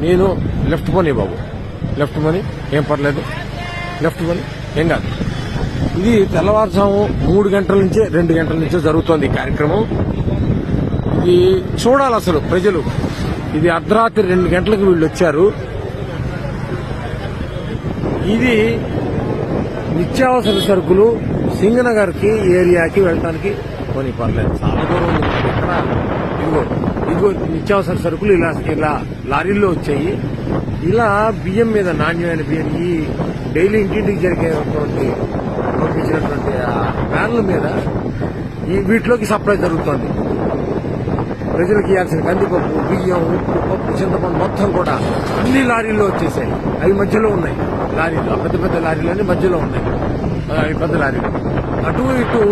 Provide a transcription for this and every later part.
నేను లెఫ్ట్ పోనీ బాబు, లెఫ్ట్ పోనీ, ఏం పర్లేదు, లెఫ్ట్ పోనీ, ఏం కాదు. ఇది తెల్లవారుజాము 3 గంటల నుంచే 2 గంటల నుంచే జరుగుతోంది ఈ కార్యక్రమం. ఇది చూడాలి అసలు ప్రజలు. ఇది అర్ధరాత్రి 2 గంటలకు వీళ్ళు వచ్చారు. ఇది నిత్యావసర సరుకులు సింగనగర్ కి ఏరియాకి వెళ్ళడానికి కొని పర్లేదు, చాలా దూరం ఉంది. ఇక్కడ ఇదిగో నిత్యావసర సరుకులు ఇలా లారీల్లో వచ్చాయి. ఇలా బియ్యం మీద, నాణ్యమైన బియ్యం, ఈ డైలీ ఇంటింటికి జరిగేటువంటి పంపించినటువంటి వ్యాన్ల మీద వీటిలోకి సప్లై జరుగుతోంది. ప్రజలకు ఇవ్వాల్సిన కందిపప్పు, బియ్యం, ఉప్పు, పప్పు, చింతపండు మొత్తం కూడా అన్ని లారీల్లో వచ్చేసాయి. అవి మధ్యలో ఉన్నాయి లారీలు, పెద్ద పెద్ద లారీలన్నీ మధ్యలో ఉన్నాయి. అవి పెద్ద లారీలు. అటు ఇటు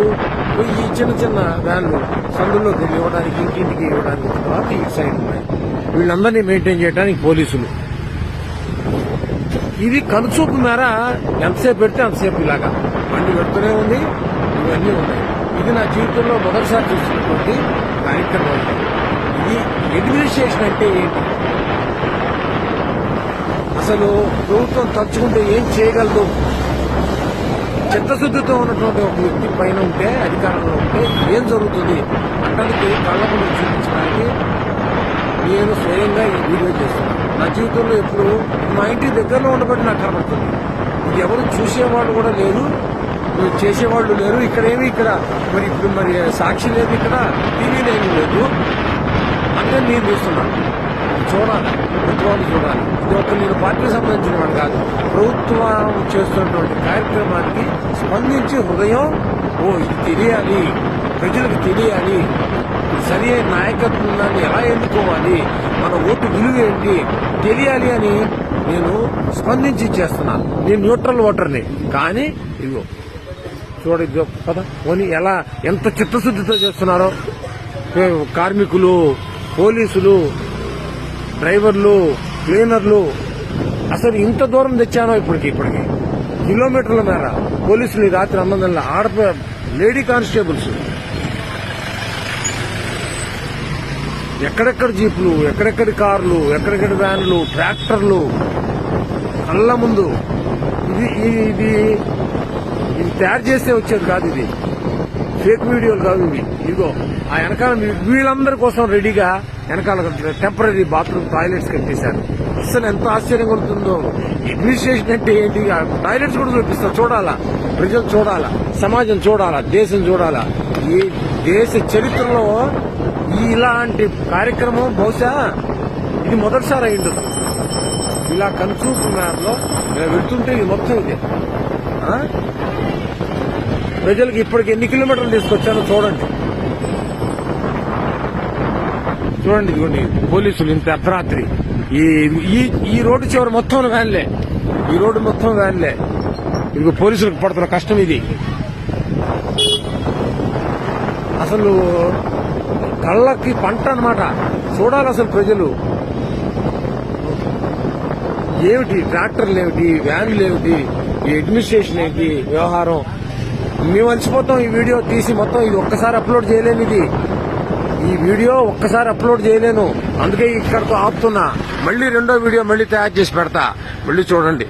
ఈ చిన్న చిన్న వ్యాన్లు సందుల్లోకి ఇవ్వడానికి, ఇంటింటికి ఇవ్వడానికి తర్వాత ఈ సైడ్ ఉన్నాయి. వీళ్ళందరినీ మెయింటైన్ చేయడానికి పోలీసులు. ఇది కనుచూపు మేర ఎంతసేపు పెడితే అంతసేపు ఇలాగా బండి పెడుతూనే ఉంది. ఇవన్నీ ఉన్నాయి. ఇది నా జీవితంలో మొదటిసారి చూసినటువంటి కార్యక్రమం. ఇది అడ్మినిస్ట్రేషన్ అంటే ఏంటి, అసలు ప్రభుత్వం తలుచుకుంటే ఏం చేయగలదు? చిత్తశుద్ధితో ఉన్నటువంటి ఒక వ్యక్తి పైన ఉంటే, అధికారంలో ఉంటే ఏం జరుగుతుంది అంటానికి కళ్ళ ముందు చూపించడానికి నేను స్వయంగా ఈ వీడియో చేస్తున్నాను. నా జీవితంలో ఎప్పుడు మా ఇంటి దగ్గరలో ఉండబట్టి నాకు కనబడుతుంది. ఇది ఎవరు చూసేవాళ్ళు కూడా లేరు, చేసేవాళ్ళు లేరు. ఇక్కడ మరి ఇప్పుడు మరి సాక్షి లేదు, ఇక్కడ టీవీలో ఏమీ లేదు. అంటే నేను చూస్తున్నాను. చూడాలి, ప్రభుత్వాన్ని చూడాలి. ఇది ఒక నేను పార్టీకి సంబంధించిన వాడు కాదు. ప్రభుత్వం చేస్తున్నటువంటి కార్యక్రమానికి స్పందించి హృదయం, ఇది తెలియాలి, ప్రజలకు తెలియాలి, సరి అయిన నాయకత్వాన్ని ఎలా ఎన్నుకోవాలి, మన ఓటు విలువ ఏంటి తెలియాలి అని నేను స్పందించి చేస్తున్నాను. నేను న్యూట్రల్ ఓటర్ని. కానీ ఇదిగో చూడ కదా పోనీ ఎలా ఎంత చిత్తశుద్ధితో చేస్తున్నారో కార్మికులు, పోలీసులు, డ్రైవర్లు, క్లీనర్లు. అసలు ఇంత దూరం తెచ్చానో ఇప్పటికి కిలోమీటర్ల మేర పోలీసులు ఈ రాత్రి 9 గంటల లేడీ కానిస్టేబుల్స్, ఎక్కడెక్కడ జీపులు, ఎక్కడెక్కడి కార్లు, ఎక్కడెక్కడి వ్యాన్లు, ట్రాక్టర్లు కళ్ళ ముందు. ఇది తయారు చేస్తే వచ్చేది కాదు. ఇది ఫేక్ వీడియోలు కాదు ఇవి. ఇదిగో ఆ వెనకాల వీళ్ళందరి కోసం రెడీగా వెనకాల టెంపరీ బాత్రూమ్ టాయిలెట్స్ కట్టేశారు. అసలు ఎంత ఆశ్చర్యం కలుగుతుందో. అడ్మినిస్ట్రేషన్ అంటే ఏంటి? టాయిలెట్స్ కూడా చూపిస్తారు. చూడాలా, ప్రజలు చూడాలా, సమాజం చూడాలా, దేశం చూడాలా. ఈ దేశ చరిత్రలో ఇలాంటి కార్యక్రమం బహుశా ఇది మొదటిసారి అయిండదు. ఇలా కనుచూపు మేరలో వెళ్తుంటే ఇది మొత్తం ఇదే. ప్రజలకు ఇప్పటికి ఎన్ని కిలోమీటర్లు తీసుకొచ్చానో చూడండి. ఇదిగోండి పోలీసులు ఇంత అర్ధరాత్రి ఈ రోడ్డు చివరి మొత్తం వ్యాన్లే, ఈ రోడ్డు మొత్తం వ్యాన్లే. ఇదిగో పోలీసులకు పడుతున్న కష్టం ఇది. అసలు కళ్ళకి పంట అన్నమాట. చూడాలి అసలు ప్రజలు. ఏమిటి ట్రాక్టర్లు, ఏమిటి వ్యాన్లు, ఏమిటి ఈ అడ్మినిస్ట్రేషన్, ఏంటి వ్యవహారం. మేము అలసిపోతాం ఈ వీడియో తీసి మొత్తం. ఇది ఒక్కసారి అప్లోడ్ చేయలేను. ఈ వీడియో ఒక్కసారి అప్లోడ్ చేయలేను. అందుకే ఇక్కడితో ఆపుతున్నా. మళ్ళీ రెండో వీడియో మళ్ళీ తయారు చేసి పెడతా. మళ్ళీ చూడండి.